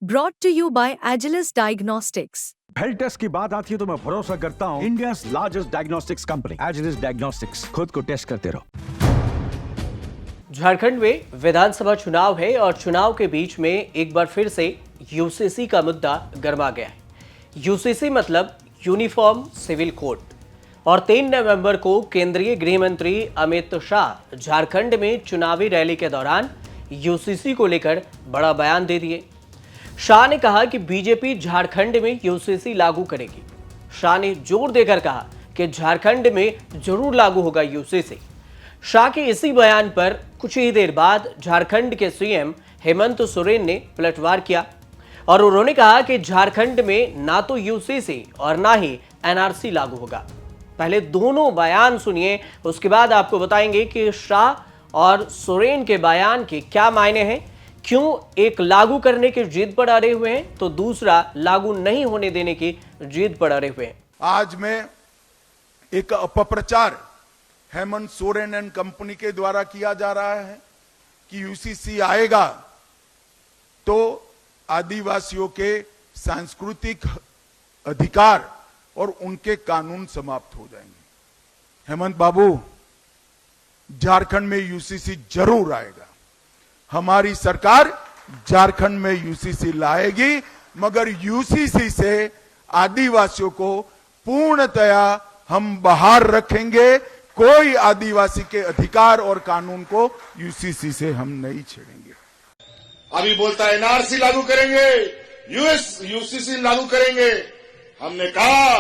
Brought to you by Agilus Diagnostics. Health test की बात आती है तो मैं भरोसा करता हूँ India's largest diagnostics company Agilus diagnostics. खुद को टेस्ट करते रहो। झारखंड में विधानसभा चुनाव है और चुनाव के बीच में एक बार फिर से यूसीसी का मुद्दा गर्मा गया है। यूसीसी मतलब यूनिफॉर्म सिविल कोड। और 3 नवंबर को केंद्रीय गृह मंत्री अमित शाह झारखंड में चुनावी रैली के दौरान यूसीसी को लेकर बड़ा बयान दे दिए। शाह ने कहा कि बीजेपी झारखंड में यूसीसी लागू करेगी। शाह ने जोर देकर कहा कि झारखंड में जरूर लागू होगा यूसीसी। शाह के इसी बयान पर कुछ ही देर बाद झारखंड के सीएम हेमंत सोरेन ने पलटवार किया और उन्होंने कहा कि झारखंड में ना तो यूसीसी और ना ही एनआरसी लागू होगा। पहले दोनों बयान सुनिए, उसके बाद आपको बताएंगे कि शाह और सोरेन के बयान के क्या मायने हैं, क्यों एक लागू करने की जिद पर अड़े हुए हैं तो दूसरा लागू नहीं होने देने की जिद पर अड़े हुए हैं। आज में एक अपप्रचार हेमंत सोरेन एंड कंपनी के द्वारा किया जा रहा है कि यूसीसी आएगा तो आदिवासियों के सांस्कृतिक अधिकार और उनके कानून समाप्त हो जाएंगे। हेमंत बाबू, झारखंड में यूसीसी जरूर आएगा। हमारी सरकार झारखंड में यूसीसी लाएगी, मगर यूसीसी से आदिवासियों को पूर्णतया हम बाहर रखेंगे। कोई आदिवासी के अधिकार और कानून को यूसीसी से हम नहीं छेड़ेंगे। अभी बोलता है एनआरसी लागू करेंगे, यूसीसी लागू करेंगे। हमने कहा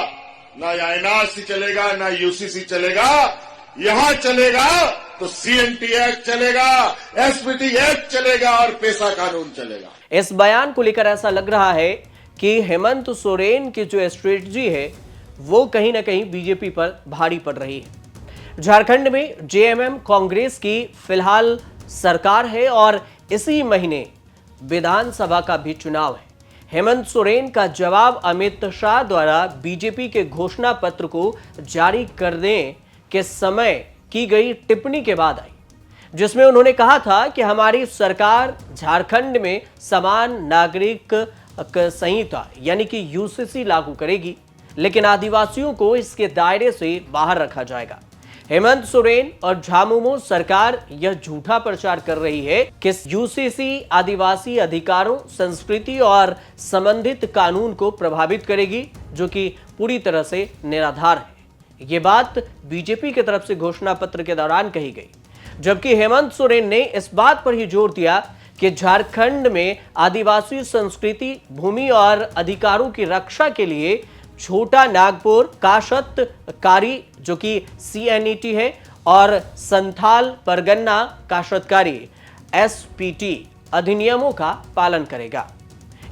ना एनआरसी चलेगा ना यूसीसी चलेगा। यहां चलेगा तो सीएनटी एक्ट चलेगा, एसपीटी एक्ट चलेगा और पेशा कानून चलेगा। इस बयान को लेकर ऐसा लग रहा है कि हेमंत सोरेन की जो स्ट्रेटजी है वो कहीं ना कहीं बीजेपी पर भारी पड़ रही है। झारखंड में जेएमएम कांग्रेस की फिलहाल सरकार है और इसी महीने विधानसभा का भी चुनाव है। हेमंत सोरेन का जवाब अमित शाह द्वारा बीजेपी के घोषणा पत्र को जारी करने के समय की गई टिप्पणी के बाद आई, जिसमें उन्होंने कहा था कि हमारी सरकार झारखंड में समान नागरिक संहिता यानी कि यूसीसी लागू करेगी, लेकिन आदिवासियों को इसके दायरे से बाहर रखा जाएगा। हेमंत सोरेन और झामुमो सरकार यह झूठा प्रचार कर रही है कि यूसीसी आदिवासी अधिकारों, संस्कृति और संबंधित कानून को प्रभावित करेगी, जो कि पूरी तरह से निराधार है। ये बात बीजेपी की तरफ से घोषणा पत्र के दौरान कही गई, जबकि हेमंत सोरेन ने इस बात पर ही जोर दिया कि झारखंड में आदिवासी संस्कृति, भूमि और अधिकारों की रक्षा के लिए छोटा नागपुर काशतकारी जो कि सीएनईटी है और संथाल परगन्ना काशतकारी एसपीटी अधिनियमों का पालन करेगा।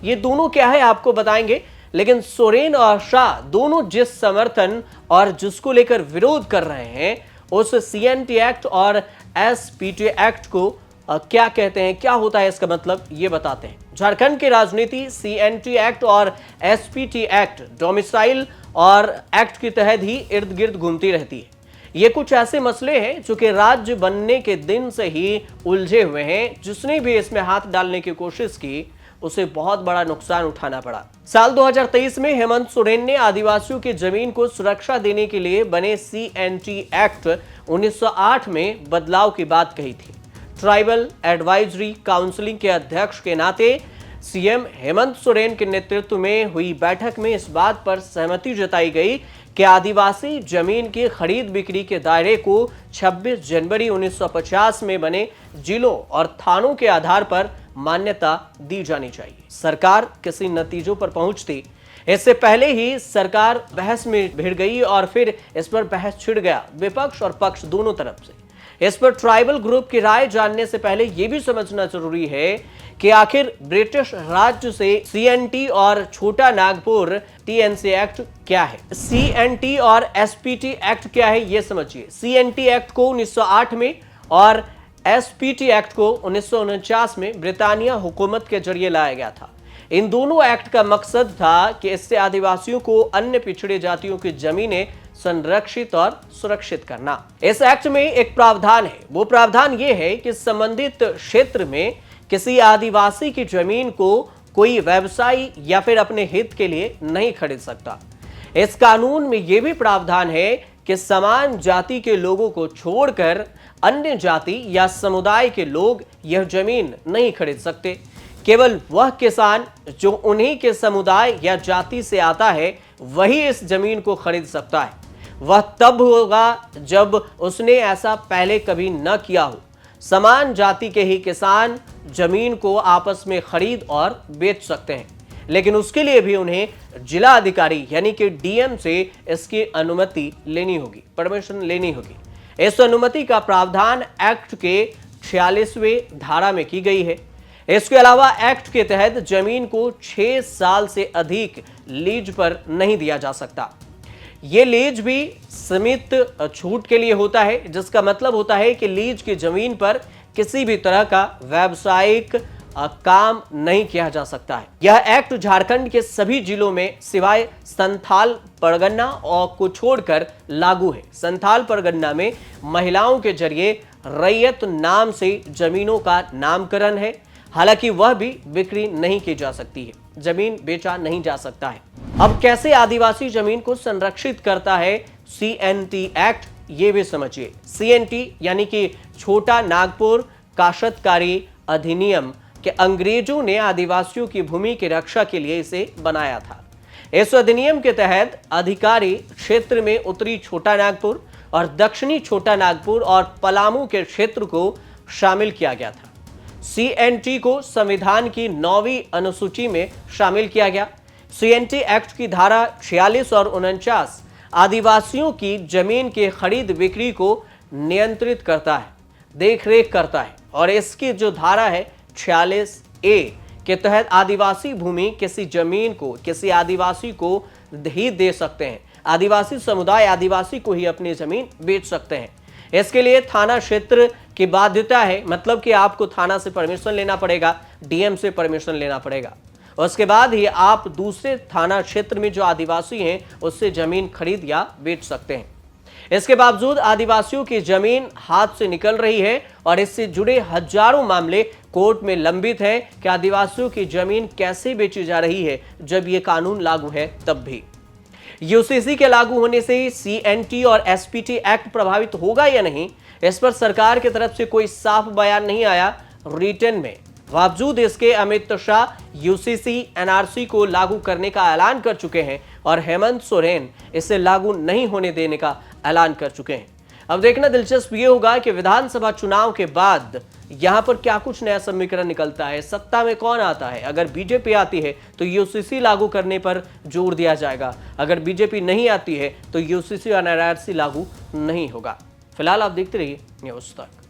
ये दोनों क्या है आपको बताएंगे, लेकिन सोरेन और शाह दोनों जिस समर्थन और जिसको लेकर विरोध कर रहे हैं उस सीएनटी एक्ट और एसपीटी एक्ट को क्या कहते हैं, क्या होता है इसका मतलब, ये बताते हैं। झारखंड की राजनीति सीएनटी एक्ट और एसपीटी एक्ट डोमिसाइल और एक्ट के तहत ही इर्द गिर्द घूमती रहती है। ये कुछ ऐसे मसले हैं जो कि राज्य बनने के दिन से ही उलझे हुए हैं। जिसने भी इसमें हाथ डालने की कोशिश की उसे बहुत बड़ा नुकसान उठाना पड़ा। साल 2023 में हेमंत सोरेन ने आदिवासियों की जमीन को सुरक्षा देने के लिए बने सीएनटी एक्ट 1908 में बदलाव की बात कही थी। ट्राइबल एडवाइजरी काउंसिलिंग के अध्यक्ष के नाते सीएम हेमंत सोरेन के नेतृत्व में हुई बैठक में इस बात पर सहमति जताई गई कि आदिवासी जमीन की खरीद बिक्री के दायरे को 26 जनवरी 1950 में बने जिलों और थानों के आधार पर मान्यता दी जानी चाहिए। सरकार किसी नतीजों पर पहुंचती इससे पहले ही सरकार बहस में भिड़ गई और फिर इस पर बहस छिड़ गया, विपक्ष और पक्ष दोनों तरफ से। इस पर ट्राइबल ग्रुप की राय जानने से पहले यह भी समझना जरूरी है कि आखिर ब्रिटिश राज्य से सीएनटी और छोटा नागपुर टीएनसी एक्ट क्या है। सीएनटी और एसपीटी एक्ट क्या है ये समझिए। सीएनटी एक्ट को 1908 में और एसपीटी एक्ट को 1949 में ब्रिटानिया हुकूमत के जरिए लाया गया था। इन दोनों एक्ट का मकसद था कि इससे आदिवासियों को अन्य पिछड़े जातियों की जमीनें संरक्षित और सुरक्षित करना। इस एक्ट में एक प्रावधान है, वो प्रावधान ये है कि संबंधित क्षेत्र में किसी आदिवासी की जमीन को कोई व्यवसायी या फिर अपने हित के लिए नहीं खरीद सकता। इस कानून में यह भी प्रावधान है कि समान जाति के लोगों को छोड़कर अन्य जाति या समुदाय के लोग यह जमीन नहीं खरीद सकते। केवल वह किसान जो उन्हीं के समुदाय या जाति से आता है वही इस जमीन को खरीद सकता है। वह तब होगा जब उसने ऐसा पहले कभी न किया हो। समान जाति के ही किसान जमीन को आपस में खरीद और बेच सकते हैं, लेकिन उसके लिए भी उन्हें जिला अधिकारी यानी कि डीएम से इसकी अनुमति लेनी होगी, परमिशन लेनी होगी। इस अनुमति का प्रावधान एक्ट के 46वें धारा में की गई है। इसके अलावा एक्ट के तहत जमीन को 6 साल से अधिक लीज पर नहीं दिया जा सकता। यह लीज भी सीमित छूट के लिए होता है, जिसका मतलब होता है कि लीज की जमीन पर किसी भी तरह का व्यावसायिक काम नहीं किया जा सकता है। यह एक्ट झारखंड के सभी जिलों में सिवाय संथाल परगना और को छोड़कर लागू है। संथाल परगना में महिलाओं के जरिए रैयत नाम से जमीनों का नामकरण है, हालांकि वह भी बिक्री नहीं की जा सकती है, जमीन बेचा नहीं जा सकता है। अब कैसे आदिवासी जमीन को संरक्षित करता है सीएनटी एक्ट, ये भी समझिए। सीएनटी यानी कि छोटा नागपुर काश्तकारी अधिनियम के अंग्रेजों ने आदिवासियों की भूमि की रक्षा के लिए इसे बनाया था। इस अधिनियम के तहत अधिकारी क्षेत्र में उत्तरी छोटा नागपुर और दक्षिणी छोटा नागपुर और पलामू के क्षेत्र को शामिल किया गया था। सीएनटी को संविधान की 9वीं अनुसूची में शामिल किया गया। सीएनटी एक्ट की धारा 46 और 49 आदिवासियों की जमीन के खरीद बिक्री को नियंत्रित करता है, देखरेख करता है, और इसकी जो धारा है 46A के तहत आदिवासी भूमि किसी जमीन को किसी आदिवासी को ही दे सकते हैं। आदिवासी समुदाय आदिवासी को ही अपनी जमीन बेच सकते हैं। इसके लिए थाना क्षेत्र की बाध्यता है, मतलब कि आपको थाना से परमिशन लेना पड़ेगा, डीएम से परमिशन लेना पड़ेगा। उसके बाद ही आप दूसरे थाना क्षेत्र में जो आदिवासी हैं उससे जमीन खरीद या बेच सकते हैं। इसके बावजूद आदिवासियों की जमीन हाथ से निकल रही है और इससे जुड़े हजारों मामले कोर्ट में लंबित हैं कि आदिवासियों की जमीन कैसे बेची जा रही है जब यह कानून लागू है तब भी। यूसीसी के लागू होने से सीएनटी और एसपीटी एक्ट प्रभावित होगा या नहीं, इस पर सरकार की तरफ से कोई साफ बयान नहीं आया रिटर्न में। बावजूद इसके अमित शाह यूसीसी एनआरसी को लागू करने का ऐलान कर चुके हैं और हेमंत सोरेन इसे लागू नहीं होने देने का ऐलान कर चुके हैं। अब देखना दिलचस्प ये होगा कि विधानसभा चुनाव के बाद यहां पर क्या कुछ नया समीकरण निकलता है, सत्ता में कौन आता है। अगर बीजेपी आती है तो यूसीसी लागू करने पर जोर दिया जाएगा, अगर बीजेपी नहीं आती है तो यूसीसी और एनआरसी लागू नहीं होगा। फिलहाल आप देखते रहिए न्यूज़ तक।